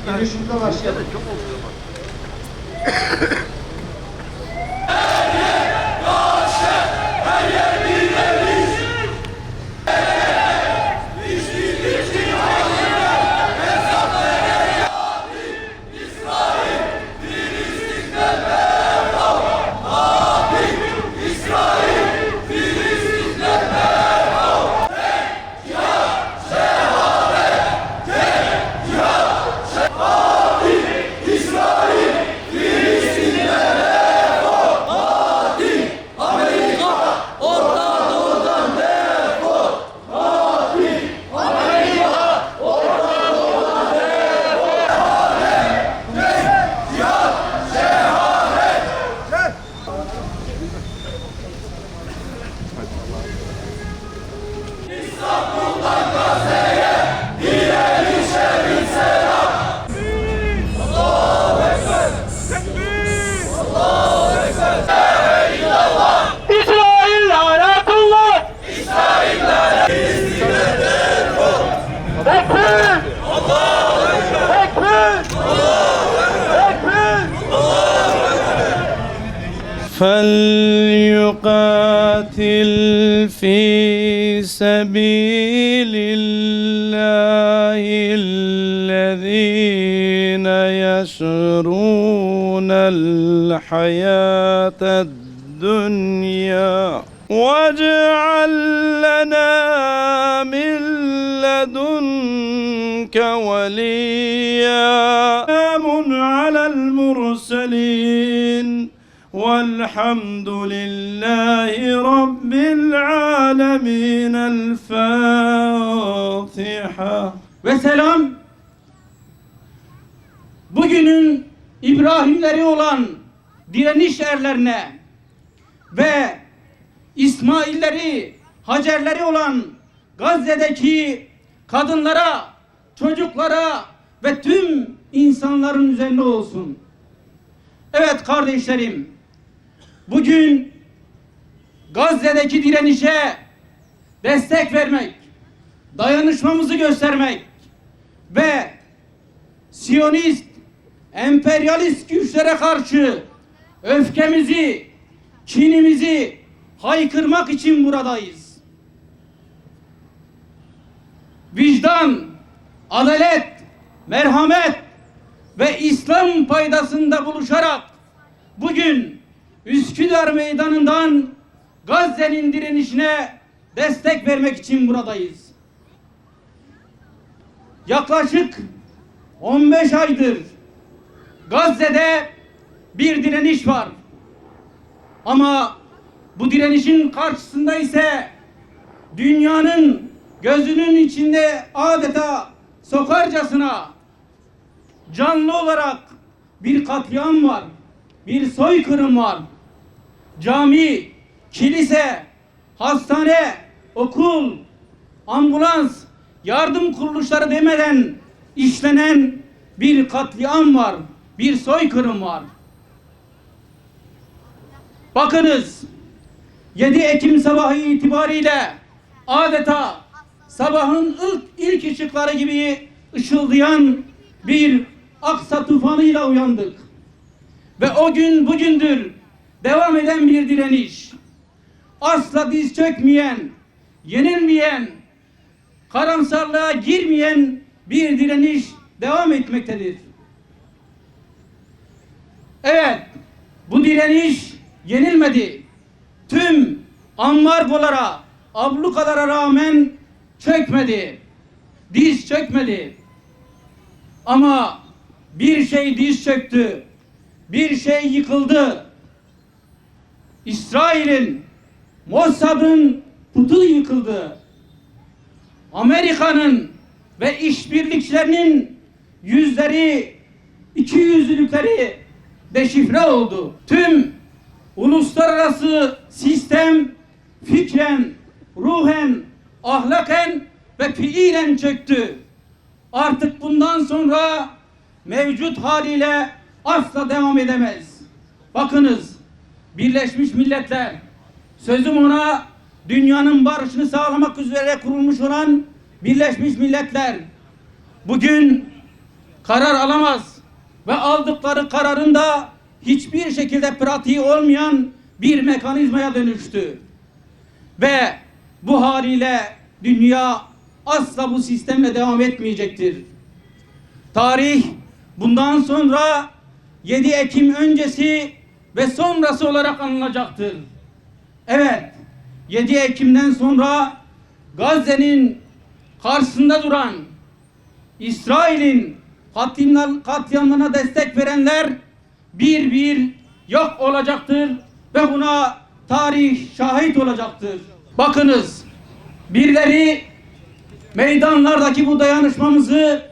Görüşümüze başlayalım. فليقاتل في سبيل الله الذين يشرون الحياة الدنيا واجعل لنا من لدنك وليا. سلام على المرسلين والحمد لله رب العالمين. الفاتحة. Ve selam, bugünün İbrahimleri olan direniş erlerine ve İsmailleri, Hacerleri olan Gazze'deki kadınlara, çocuklara ve tüm insanların üzerine olsun. Evet kardeşlerim, bugün Gazze'deki direnişe destek vermek, dayanışmamızı göstermek ve Siyonist, emperyalist güçlere karşı öfkemizi, kinimizi haykırmak için buradayız. Vicdan, adalet, merhamet ve İslam paydasında buluşarak bugün Üsküdar Meydanı'ndan Gazze'nin direnişine destek vermek için buradayız. Yaklaşık 15 aydır Gazze'de bir direniş var. Ama bu direnişin karşısında ise dünyanın gözünün içinde adeta sokarcasına canlı olarak bir katliam var, bir soykırım var. Cami, kilise, hastane, okul, ambulans, yardım kuruluşları demeden işlenen bir katliam var, bir soykırım var. Bakınız, 7 Ekim sabahı itibariyle adeta sabahın ilk ışıkları gibi ışıldayan bir Aksa tufanıyla uyandık. Ve o gün bugündür devam eden bir direniş. Asla diz çökmeyen, yenilmeyen, karamsarlığa girmeyen bir direniş devam etmektedir. Evet, bu direniş yenilmedi. Tüm ambargolara, ablukalara rağmen çökmedi. Diz çökmedi. Ama bir şey diz çöktü. Bir şey yıkıldı. İsrail'in, Mossad'ın putu yıkıldı. Amerika'nın ve işbirlikçilerinin yüzleri, ikiyüzlülükleri deşifre oldu. Tüm uluslararası sistem fikren, ruhen, ahlaken ve fiilen çöktü. Artık bundan sonra mevcut haliyle asla devam edemez. Bakınız, Birleşmiş Milletler, sözüm ona dünyanın barışını sağlamak üzere kurulmuş olan Birleşmiş Milletler bugün karar alamaz ve aldıkları kararın da hiçbir şekilde pratiği olmayan bir mekanizmaya dönüştü. Ve bu haliyle dünya asla bu sistemle devam etmeyecektir. Tarih bundan sonra 7 Ekim öncesi ve sonrası olarak anılacaktır. Evet, 7 Ekim'den sonra Gazze'nin karşısında duran, İsrail'in katliamlarına destek verenler bir bir yok olacaktır ve buna tarih şahit olacaktır. Bakınız, birileri meydanlardaki bu dayanışmamızı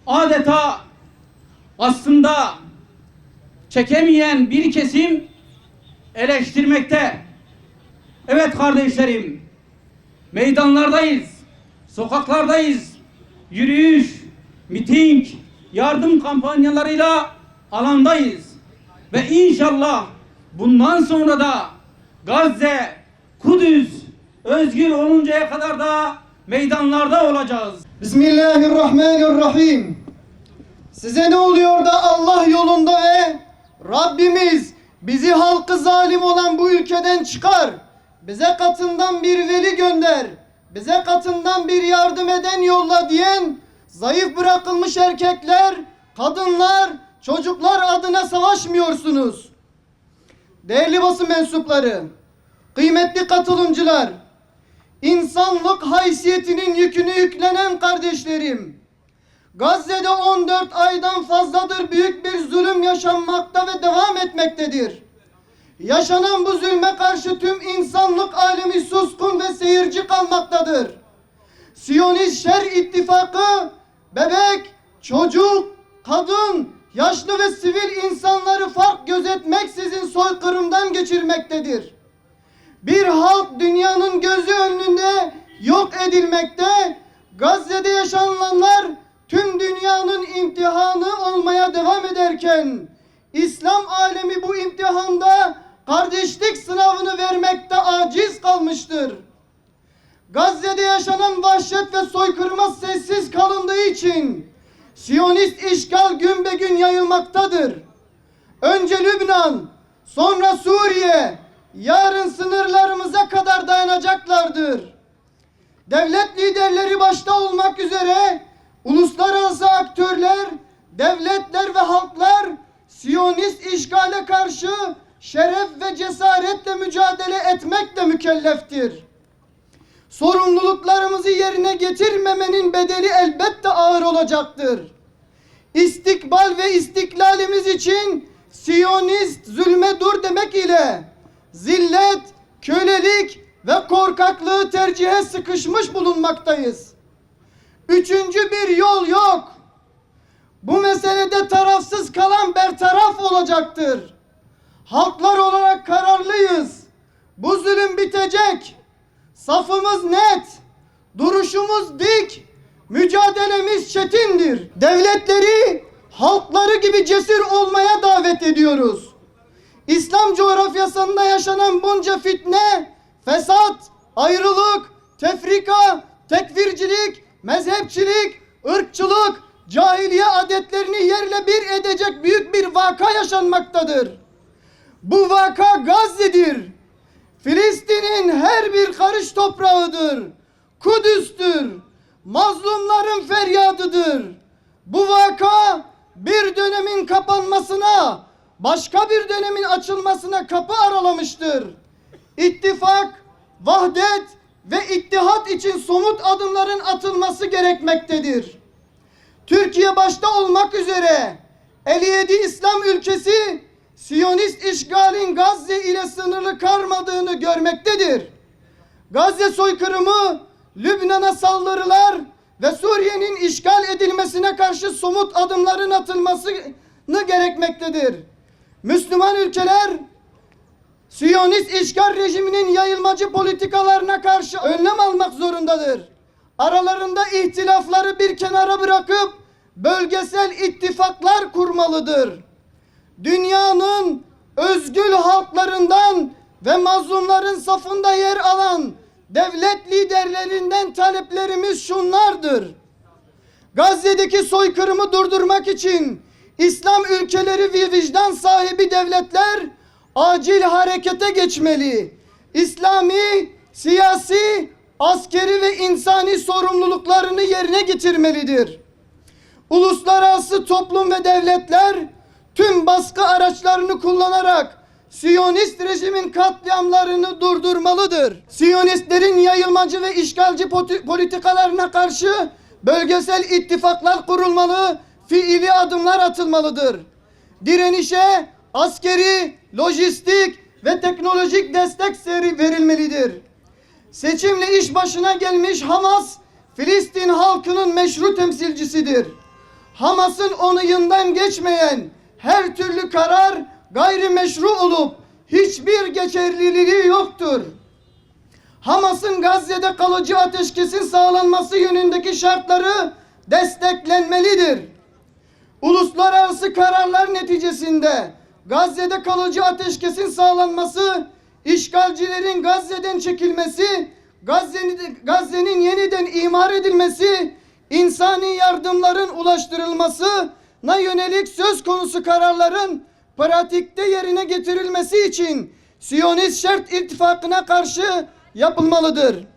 adeta aslında çekemeyen bir kesim eleştirmekte. Evet kardeşlerim, meydanlardayız, sokaklardayız, yürüyüş, miting, yardım kampanyalarıyla alandayız. Ve inşallah bundan sonra da Gazze, Kudüs özgür oluncaya kadar da meydanlarda olacağız. Bismillahirrahmanirrahim. Size ne oluyor da Allah yolunda ve Rabbimiz bizi halkı zalim olan bu ülkeden çıkar. Bize katından bir veli gönder. Bize katından bir yardım eden yolla diyen zayıf bırakılmış erkekler, kadınlar, çocuklar adına savaşmıyorsunuz. Değerli basın mensupları, kıymetli katılımcılar, insanlık haysiyetinin yükünü yüklenen kardeşlerim, Gazze'de 14 aydan fazladır büyük bir zulüm yaşanmakta ve devam etmektedir. Yaşanan bu zulme karşı tüm insanlık alemi suskun ve seyirci kalmaktadır. Siyonist şer ittifakı, bebek, çocuk, kadın, yaşlı ve sivil insanları fark gözetmeksizin soykırımdan geçirmektedir. Bir halk dünyanın gözü önünde yok edilmekte, Gazze'de yaşananlar tüm dünyanın imtihanı olmaya devam ederken, İslam alemi bu imtihanda kardeşlik sınavını vermekte aciz kalmıştır. Gazze'de yaşanan vahşet ve soykırıma sessiz kalındığı için Siyonist işgal gün be gün yayılmaktadır. Önce Lübnan, sonra Suriye, yarın sınırlarımıza kadar dayanacaklardır. Devlet liderleri başta olmak üzere uluslararası aktörler, devletler ve halklar Siyonist işgale karşı şeref ve cesaretle mücadele etmekle mükelleftir. Sorumluluklarımızı yerine getirmemenin bedeli elbette ağır olacaktır. İstikbal ve istiklalimiz için Siyonist zulme dur demek ile zillet, kölelik ve korkaklığı tercihe sıkışmış bulunmaktayız. Üçüncü bir yol yok. Bu meselede tarafsız kalan bertaraf olacaktır. Halklar olarak kararlıyız. Bu zulüm bitecek. Safımız net. Duruşumuz dik. Mücadelemiz çetindir. Devletleri halkları gibi cesur olmaya davet ediyoruz. İslam coğrafyasında yaşanan bunca fitne, fesat, ayrılık, tefrika, tekfircilik, mezhepçilik, ırkçılık, cahiliye adetlerini yerle bir edecek büyük bir vaka yaşanmaktadır. Bu vaka Gazze'dir. Filistin'in her bir karış toprağıdır. Kudüs'tür. Mazlumların feryadıdır. Bu vaka bir dönemin kapanmasına, başka bir dönemin açılmasına kapı aralamıştır. İttifak, vahdet ve ittihat için somut adımların atılması gerekmektedir. Türkiye başta olmak üzere 57 İslam ülkesi Siyonist işgalin Gazze ile sınırlı kalmadığını görmektedir. Gazze soykırımı, Lübnan'a saldırılar ve Suriye'nin işgal edilmesine karşı somut adımların atılmasını gerekmektedir. Müslüman ülkeler Siyonist işgal rejiminin yayılmacı politikalarına karşı önlem almak zorundadır. Aralarında ihtilafları bir kenara bırakıp bölgesel ittifaklar kurmalıdır. dünyanın özgür halklarından ve mazlumların safında yer alan devlet liderlerinden taleplerimiz şunlardır. Gazze'deki soykırımı durdurmak için İslam ülkeleri ve vicdan sahibi devletler acil harekete geçmeli. İslami, siyasi, askeri ve insani sorumluluklarını yerine getirmelidir. Uluslararası toplum ve devletler tüm baskı araçlarını kullanarak Siyonist rejimin katliamlarını durdurmalıdır. Siyonistlerin yayılmacı ve işgalci politikalarına karşı bölgesel ittifaklar kurulmalı, fiili adımlar atılmalıdır. Direnişe askeri, lojistik ve teknolojik destek verilmelidir. Seçimle iş başına gelmiş Hamas, Filistin halkının meşru temsilcisidir. Hamas'ın onayından geçmeyen her türlü karar gayrimeşru olup hiçbir geçerliliği yoktur. Hamas'ın Gazze'de kalıcı ateşkesin sağlanması yönündeki şartları desteklenmelidir. Uluslararası kararlar neticesinde Gazze'de kalıcı ateşkesin sağlanması, işgalcilerin Gazze'den çekilmesi, Gazze'nin yeniden imar edilmesi, insani yardımların ulaştırılmasına yönelik söz konusu kararların pratikte yerine getirilmesi için Siyonist Şart İttifakı'na karşı yapılmalıdır.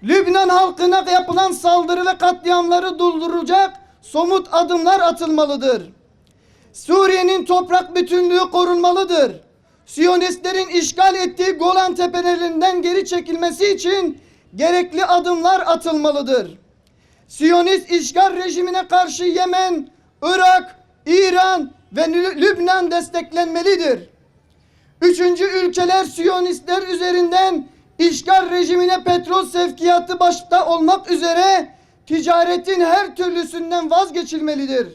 Lübnan halkına yapılan saldırı ve katliamları durduracak somut adımlar atılmalıdır. Suriye'nin toprak bütünlüğü korunmalıdır. Siyonistlerin işgal ettiği Golan tepelerinden geri çekilmesi için gerekli adımlar atılmalıdır. Siyonist işgal rejimine karşı Yemen, Irak, İran ve Lübnan desteklenmelidir. Üçüncü ülkeler Siyonistler üzerinden işgal rejimine petrol sevkiyatı başta olmak üzere ticaretin her türlüsünden vazgeçilmelidir.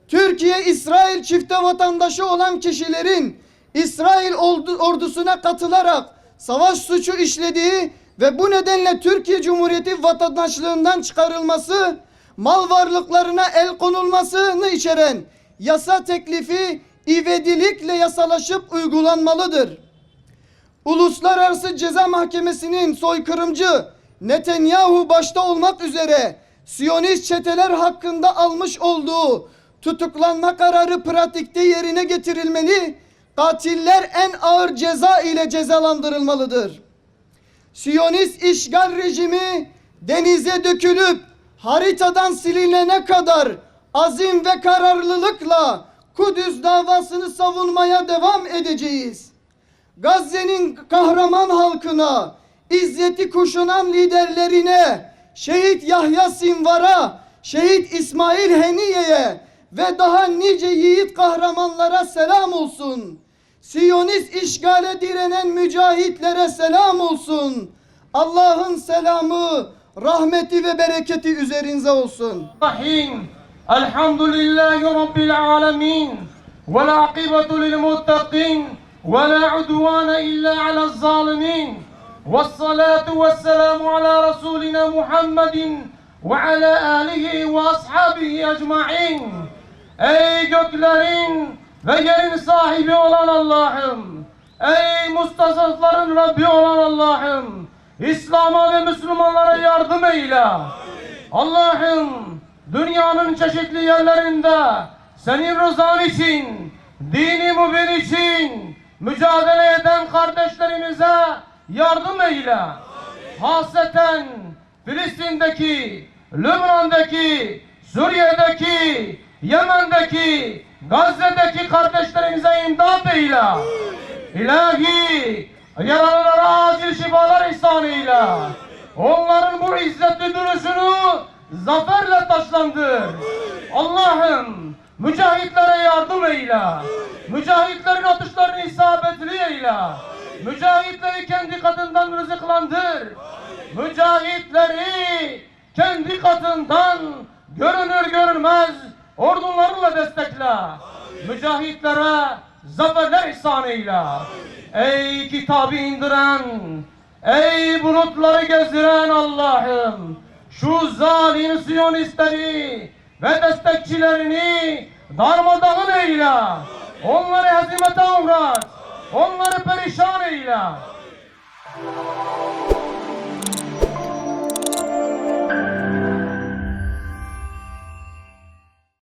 Türkiye, İsrail çifte vatandaşı olan kişilerin İsrail ordusuna katılarak savaş suçu işlediği ve bu nedenle Türkiye Cumhuriyeti vatandaşlığından çıkarılması, mal varlıklarına el konulmasını içeren yasa teklifi ivedilikle yasalaşıp uygulanmalıdır. Uluslararası Ceza Mahkemesi'nin soykırımcı Netanyahu başta olmak üzere Siyonist çeteler hakkında almış olduğu tutuklanma kararı pratikte yerine getirilmeli, katiller en ağır ceza ile cezalandırılmalıdır. Siyonist işgal rejimi denize dökülüp haritadan silinene kadar azim ve kararlılıkla Kudüs davasını savunmaya devam edeceğiz. Gazze'nin kahraman halkına, izzeti kuşanan liderlerine, Şehit Yahya Sinvar'a, Şehit İsmail Heniye'ye ve daha nice yiğit kahramanlara selam olsun. Siyonist işgale direnen mücahitlere selam olsun. Allah'ın selamı, rahmeti ve bereketi üzerinize olsun. Elhamdülillahi Rabbil alemin. Ve la akibetu lil muttaqin. Ve la udvana illa alel zalimin. Ve salatu ve selamu ala Resulina Muhammedin ve ala alihi ve ashabihi ecma'in. Ey göklerin ve yerin sahibi olan Allah'ım, ey mustasafların Rabbi olan Allah'ım, İslam'a ve Müslümanlara yardım eyle. Allah'ım, dünyanın çeşitli yerlerinde senin rızan için, dini mübin için mücadele eden kardeşlerimize yardım eyle. Hasreten Filistin'deki, Lübnan'daki, Suriye'deki, Yemen'deki, Gazze'deki kardeşlerimize imdat eyle. İlahi, yaralılara acil şifalar ihsan eyle. Onların bu izzetli duruşunu zaferle taşlandır. Allah'ım, mücahitlere yardım eyle. Mücahitlerin atışlarını isabetli eyle. Mücahitleri kendi katından rızıklandır. Mücahitleri kendi katından görünür görünmez ordularla destekle. Mücahitlere zaferler ihsan eyle. Ey kitabı indiren, ey bulutları gezdiren Allah'ım, şu zalim Siyonistleri ve destekçilerini darmadağın eyle. onları hezimete uğrat, onları perişan eyle.